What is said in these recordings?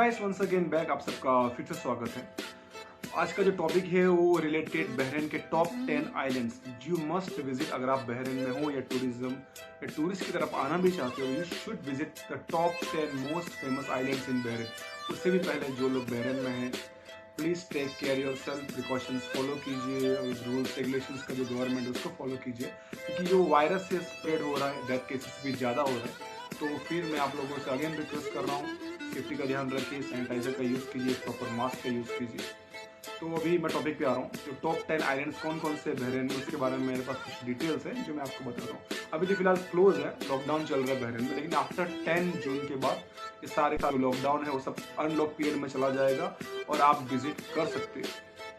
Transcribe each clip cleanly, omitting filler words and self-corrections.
Guys once again back, आप सबका फिर से स्वागत है। आज का जो टॉपिक है वो रिलेटेड बहरीन के top 10 islands you must visit. अगर आप बहरीन में हो या टूरिस्ट की तरफ आना भी चाहते हो, you should visit the top 10 most famous islands in Bahrain. उससे भी पहले जो लोग बहरीन में हैं, please take care yourself, precautions follow कीजिए, रूल्स रेगुलेशंस का जो गवर्नमेंट है उसको फॉलो कीजिए, क्योंकि जो वायरस से स्प्रेड हो रहा है, डेथ केसेस भी ज़्यादा हो रहा है। तो फिर मैं आप लोगों से अगेन रिक्वेस्ट कर रहा हूँ, सेफ्टी का ध्यान रखिए, सैनिटाइजर का यूज़ कीजिए, प्रॉपर मास्क का यूज़ कीजिए। तो अभी मैं टॉपिक पे आ रहा हूँ, जो टॉप 10 आइलैंड्स कौन कौन से बहरीन में, उसके बारे में मेरे पास कुछ डिटेल्स है जो मैं आपको बता रहा हूँ। अभी तो फिलहाल क्लोज है, लॉकडाउन चल रहा है बहरीन में, लेकिन आफ्टर 10 जून के बाद ये सारे जो लॉकडाउन है वो सब अनलॉक पीरियड में चला जाएगा और आप विजिट कर सकते हैं।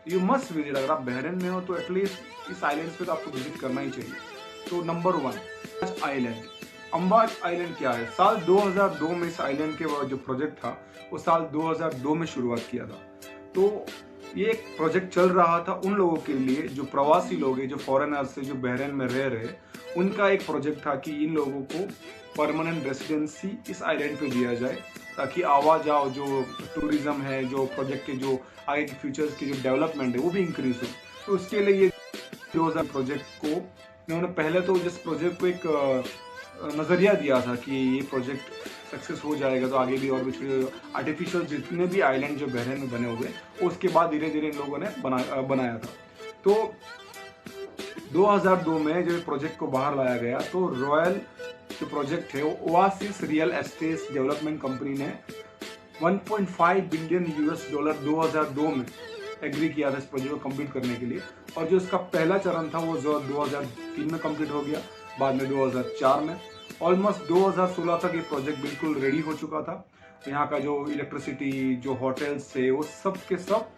यू मस्ट विजिट, अगर आप बहरीन में हो तो एटलीस्ट इस आइलैंड्स पे तो आपको विजिट करना ही चाहिए। तो नंबर 1 आइलैंड। अम्बाज आइलैंड क्या है? साल 2002 में इस आइलैंड के जो प्रोजेक्ट था वो साल 2002 में शुरुआत किया था। तो ये एक प्रोजेक्ट चल रहा था उन लोगों के लिए जो प्रवासी लोग हैं, जो फॉरेनर्स हैं, जो बहरीन में रह रहे, उनका एक प्रोजेक्ट था कि इन लोगों को परमानेंट रेसिडेंसी इस आइलैंड पे दिया जाए, ताकि आवाजाव जो टूरिज्म है, जो प्रोजेक्ट के जो आगे के फ्यूचर्स की जो डेवलपमेंट है वो भी इंक्रीज हो। तो उसके लिए ये 2000 प्रोजेक्ट को इन्होंने पहले तो जिस प्रोजेक्ट को एक नज़रिया दिया था कि ये प्रोजेक्ट सक्सेस हो जाएगा तो आगे भी और भी आर्टिफिशियल जितने भी आइलैंड जो बहरीन में बने हुए, उसके बाद धीरे धीरे इन लोगों ने बनाया था। तो 2002 में जब प्रोजेक्ट को बाहर लाया गया तो रॉयल जो प्रोजेक्ट है वो oasis real estate development company ने 1.5 बिलियन यूएस डॉलर 2002 में एग्री किया था इस प्रोजेक्ट को कंप्लीट करने के लिए। और जो इसका पहला चरण था वो 2003 में कंप्लीट हो गया, बाद में 2004 में। ऑलमोस्ट 2016 तक ये प्रोजेक्ट बिल्कुल रेडी हो चुका था। यहाँ का जो इलेक्ट्रिसिटी, जो होटल्स थे, वो सब के सब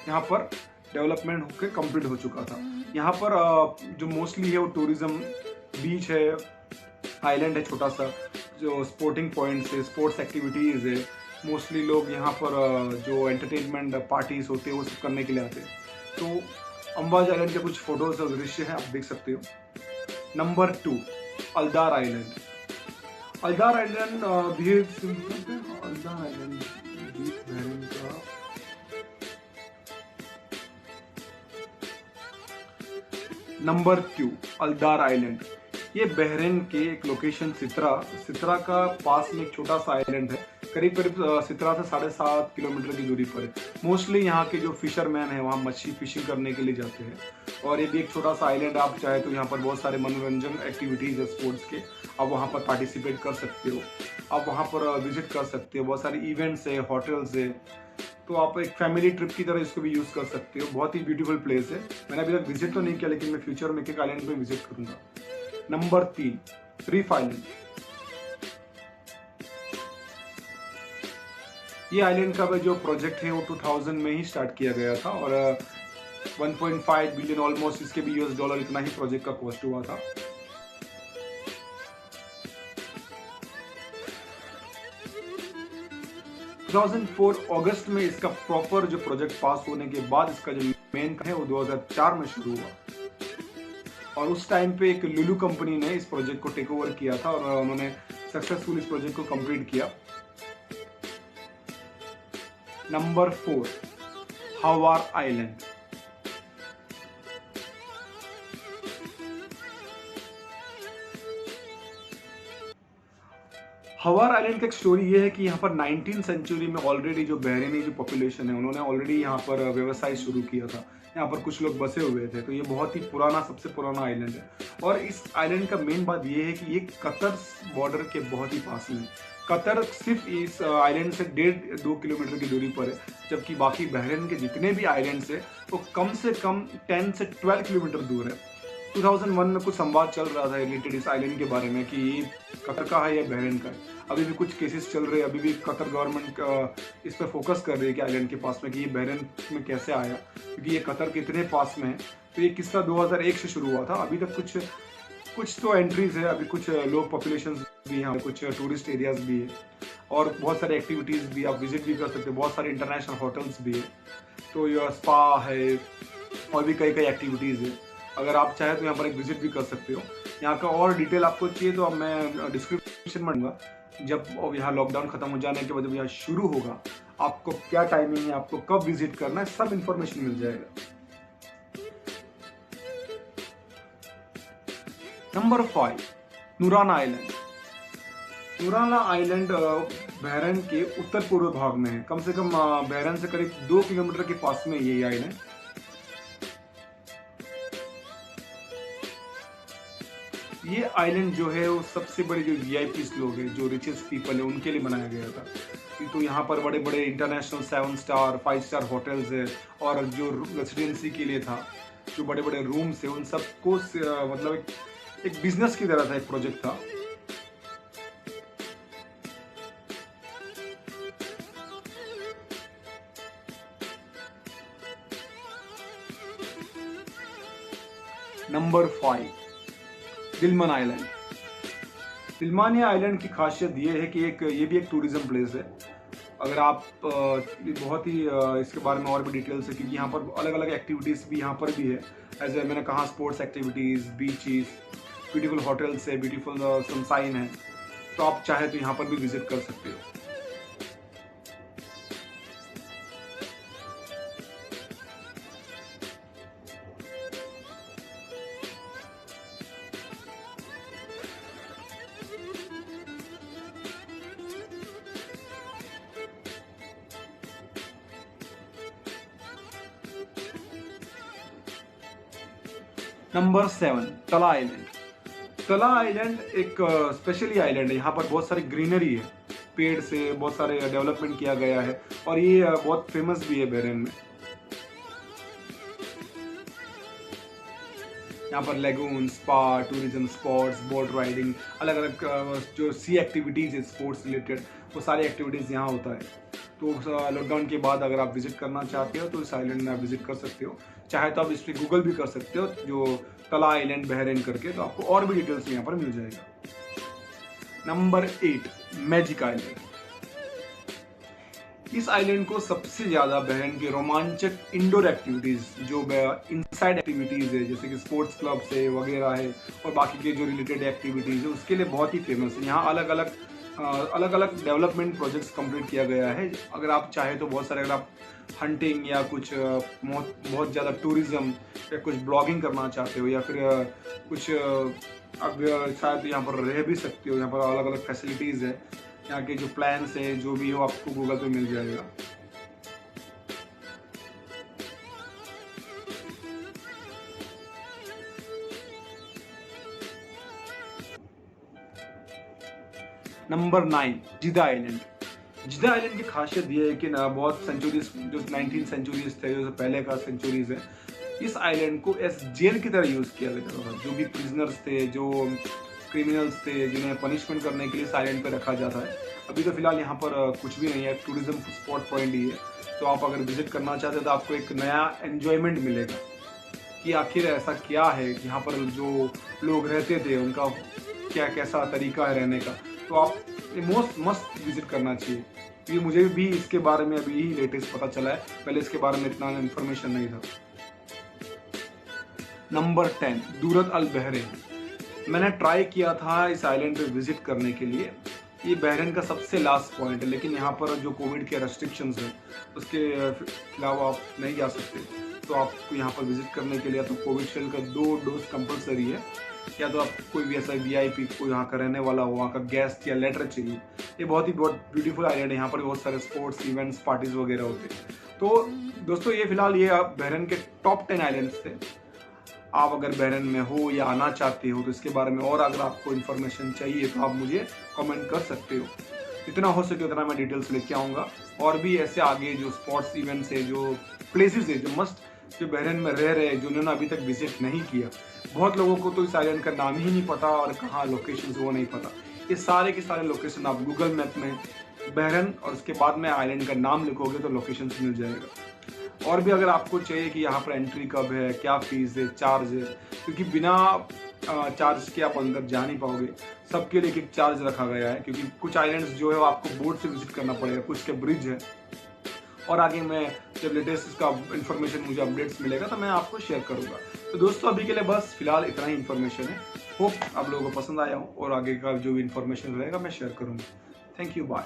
यहाँ पर डेवलपमेंट होकर कंप्लीट हो चुका था। यहाँ पर जो मोस्टली है वो टूरिज्म, बीच है, आइलैंड है छोटा सा, जो स्पोर्टिंग पॉइंट्स है, स्पोर्ट्स एक्टिविटीज़ है। मोस्टली लोग यहाँ पर जो एंटरटेनमेंट पार्टीज होते हैं वो सब करने के लिए आते हैं। तो अम्बाज आइलैंड के कुछ फोटोज और दृश्य हैं, आप देख सकते हो। Number 2 Aldar island. Aldar island भी अल्दार आइलैंड बहरीन का नंबर 2 अल्दार आइलैंड। ये बहरीन के एक लोकेशन सितरा का पास में एक छोटा सा आइलैंड है, करीब सितरा से 7.5 किलोमीटर की दूरी पर है। मोस्टली यहाँ के जो फिशरमैन है वहाँ मछली फिशिंग करने के लिए जाते हैं। और ये भी एक छोटा सा आइलैंड, आप चाहे तो यहाँ पर बहुत सारे मनोरंजन एक्टिविटीज़ है स्पोर्ट्स के, आप वहाँ पर पार्टिसिपेट कर सकते हो, आप वहाँ पर विजिट कर सकते हो। बहुत सारे इवेंट्स है, होटल्स है, तो आप एक फैमिली ट्रिप की तरह इसको भी यूज़ कर सकते हो। बहुत ही ब्यूटीफुल प्लेस है। मैंने अभी तक विजिट तो नहीं किया, लेकिन मैं फ्यूचर में एक आइलैंड पे विजिट करूँगा। Number 3 reef island. ये आइलैंड का जो प्रोजेक्ट है वो 2000 में ही स्टार्ट किया गया था और 1.5 बिलियन ऑलमोस्ट इसके भी यूएस डॉलर इतना ही प्रोजेक्ट का कॉस्ट हुआ था। अगस्त में इसका प्रॉपर जो प्रोजेक्ट पास होने के बाद इसका जो मेन है वो 2004 में शुरू हुआ। और उस टाइम पे एक लुलु कंपनी ने इस प्रोजेक्ट को टेक ओवर किया था और उन्होंने सक्सेसफुल इस प्रोजेक्ट को कंप्लीट किया। नंबर 4 हवार आइलैंड। हवार आइलैंड का एक स्टोरी ये है कि यहाँ पर 19th सेंचुरी में ऑलरेडी जो बहरीनी जो पॉपुलेशन है उन्होंने ऑलरेडी यहाँ पर व्यवसाय शुरू किया था। यहाँ पर कुछ लोग बसे हुए थे, तो ये बहुत ही पुराना, सबसे पुराना आइलैंड है। और इस आइलैंड का मेन बात ये है कि ये कतर बॉर्डर के बहुत ही पास में है। कतर सिर्फ इस आइलैंड से 1.5-2 किलोमीटर की दूरी पर है, जबकि बाकी बहरीन के जितने भी आइलैंड्स है वो कम से कम 10 से 12 किलोमीटर दूर है। 2001 में कुछ संवाद चल रहा था रिलेटेड इस आइलैंड के बारे में कि ये कतर का है या बहरीन का है। अभी भी कुछ केसेस चल रहे हैं, अभी भी कतर गवर्नमेंट इस पर फोकस कर रही है कि आइलैंड के पास में कि ये बहरीन में कैसे आया, क्योंकि ये कतर के इतने पास में है। तो ये किस्सा 2001 से शुरू हुआ था। अभी तक कुछ तो एंट्रीज है, अभी कुछ लोग पॉपुलेशन भी हैं, कुछ टूरिस्ट एरियाज भी है और बहुत सारे एक्टिविटीज़ भी आप विजिट भी कर सकते हो। बहुत सारे इंटरनेशनल होटल्स भी है, तो यह स्पा है और भी कई एक्टिविटीज़ है। अगर आप चाहें तो यहाँ पर एक विजिट भी कर सकते हो। यहाँ का और डिटेल आपको चाहिए तो अब मैं डिस्क्रिप्शन में दूंगा। जब यहाँ लॉकडाउन खत्म हो जाने के बाद जब यहाँ शुरू होगा, आपको क्या टाइमिंग है, आपको कब विजिट करना है, सब इंफॉर्मेशन मिल जाएगा। Number 5, Nurana island. Nurana island Bahrain के उत्तर पूर्व भाग में है। कम से कम बहरीन से करीब 2 किलोमीटर के पास में ये आइलैंड। ये आइलैंड जो है वो सबसे बड़े जो वीआईपी लोग हैं, जो रिचेस्ट पीपल है, उनके लिए बनाया गया था। तो यहाँ पर बड़े बड़े इंटरनेशनल 7 स्टार 5 स्टार होटल्स है, और जो रेसिडेंसी के लिए था, जो बड़े बड़े रूम्स है, उन सबको मतलब एक बिजनेस की तरह था, एक प्रोजेक्ट था। Number 5, Dilmun island. Dilmunia island की खासियत ये है कि ये भी एक टूरिज्म प्लेस है। अगर आप बहुत ही इसके बारे में और भी डिटेल्स है, क्योंकि यहाँ पर अलग अलग एक्टिविटीज़ भी यहाँ पर भी है। एज मैंने कहा, sports activities, beaches, beautiful hotels है, ब्यूटीफुल सनसाइन है, तो आप चाहे तो यहाँ पर भी विजिट कर सकते हो। नंबर 7, तला आइलैंड। तला आइलैंड एक स्पेशली आइलैंड है। यहाँ पर बहुत सारी ग्रीनरी है, पेड़ से बहुत सारे डेवलपमेंट किया गया है, और ये बहुत फेमस भी है बहरीन में। यहाँ पर lagoon, spa, tourism spots, boat riding, अलग अलग जो सी एक्टिविटीज़ है स्पोर्ट्स रिलेटेड, वो सारी एक्टिविटीज़ यहाँ होता है। तो लॉकडाउन के बाद अगर आप विजिट करना चाहते हो तो इस आइलैंड में आप विजिट कर सकते हो। चाहे तो आप इस पर गूगल भी कर सकते हो, जो तला आइलैंड बहरीन करके, तो आपको और भी डिटेल्स यहाँ पर मिल जाएगा। Number 8, magic island. इस आइलैंड को सबसे ज़्यादा बहरीन के रोमांचक इंडोर एक्टिविटीज़, जो इनसाइड एक्टिविटीज़ है, जैसे कि स्पोर्ट्स क्लब से वगैरह है, और बाकी के जो रिलेटेड एक्टिविटीज़ है, उसके लिए बहुत ही फेमस है। यहाँ अलग अलग डेवलपमेंट प्रोजेक्ट्स कंप्लीट किया गया है। अगर आप चाहे तो बहुत सारे, अगर आप हंटिंग या कुछ बहुत ज़्यादा टूरिज़्म या कुछ ब्लॉगिंग करना चाहते हो, या फिर कुछ आप शायद यहाँ पर रह भी सकते हो। यहाँ पर अलग अलग फैसिलिटीज़ है, यहाँ के जो प्लान्स है, जो भी हो, आपको गूगल पे मिल जाएगा। नंबर 9, जिदा आइलैंड। जिदा आइलैंड की खासियत ये है कि ना, बहुत सेंचुरीज, जो 19 सेंचुरीज थे, जो पहले का सेंचुरीज है, इस आइलैंड को एज जेल की तरह यूज़ किया जाता था। जो भी प्रिजनर्स थे, जो क्रिमिनल्स थे, जिन्हें पनिशमेंट करने के लिए इस आइलैंड पर रखा जाता है। अभी तो फिलहाल यहाँ पर कुछ भी नहीं है, टूरिज्म स्पॉट पॉइंट ही है। तो आप अगर विजिट करना चाहते हैं तो आपको एक नया एन्जॉयमेंट मिलेगा कि आखिर ऐसा क्या है, यहाँ पर जो लोग रहते थे उनका क्या कैसा तरीका है रहने का। तो आप मोस्ट मस्ट विजिट करना चाहिए, क्योंकि मुझे भी इसके बारे में अभी ही लेटेस्ट पता चला है, पहले इसके बारे में इतना इन्फॉर्मेशन नहीं था। नंबर 10, दूरत अल बहरीन। मैंने ट्राई किया था इस आइलैंड पे विजिट करने के लिए। ये बहरीन का सबसे लास्ट पॉइंट है, लेकिन यहाँ पर जो कोविड के रेस्ट्रिक्शंस हैं, उसके खिलाफ आप नहीं जा सकते। तो आपको यहाँ पर विजिट करने के लिए तो कोविशील्ड का 2 डोज कंपलसरी है, या तो आप कोई भी ऐसा वीआईपी को यहाँ का रहने वाला हो, वहाँ का गेस्ट या लेटर चाहिए। ये बहुत ब्यूटीफुल आइलैंड है। यहाँ पर बहुत सारे स्पोर्ट्स इवेंट्स, पार्टीज वगैरह होते हैं। तो दोस्तों, ये फिलहाल ये बहरीन के टॉप 10 आइलैंड्स थे। आप अगर बहरीन में हो या आना चाहते हो तो इसके बारे में और अगर आपको इन्फॉर्मेशन चाहिए तो आप मुझे कमेंट कर सकते हो। जितना हो सके उतना मैं डिटेल्स लेके आऊँगा। और भी ऐसे आगे जो स्पोर्ट्स इवेंट्स है, जो प्लेसेस है, जो मस्ट, जो बहरीन में रह रहे हैं, जिन्होंने अभी तक विजिट नहीं किया। बहुत लोगों को तो इस आइलैंड का नाम ही नहीं पता, और कहाँ लोकेशन वो नहीं पता। ये सारे के सारे लोकेशन आप गूगल मैप में बहरीन और उसके बाद में आइलैंड का नाम लिखोगे तो लोकेशन मिल जाएगा। और भी अगर आपको चाहिए कि यहाँ पर एंट्री कब है, क्या फीस है, चार्ज है, क्योंकि बिना चार्ज के आप अंदर जा नहीं पाओगे। सबके लिए एक चार्ज रखा गया है, क्योंकि कुछ आइलैंड्स जो है वो आपको बोट से विजिट करना पड़ेगा, कुछ के ब्रिज है। और आगे मैं जब लेटेस्ट इसका इन्फॉर्मेशन, मुझे अपडेट्स मिलेगा तो मैं आपको शेयर करूँगा। तो दोस्तों, अभी के लिए बस फिलहाल इतना ही इन्फॉर्मेशन है। होप आप लोगों को पसंद आया हो, और आगे का जो भी इन्फॉर्मेशन रहेगा मैं शेयर करूँगा। Thank you, bye.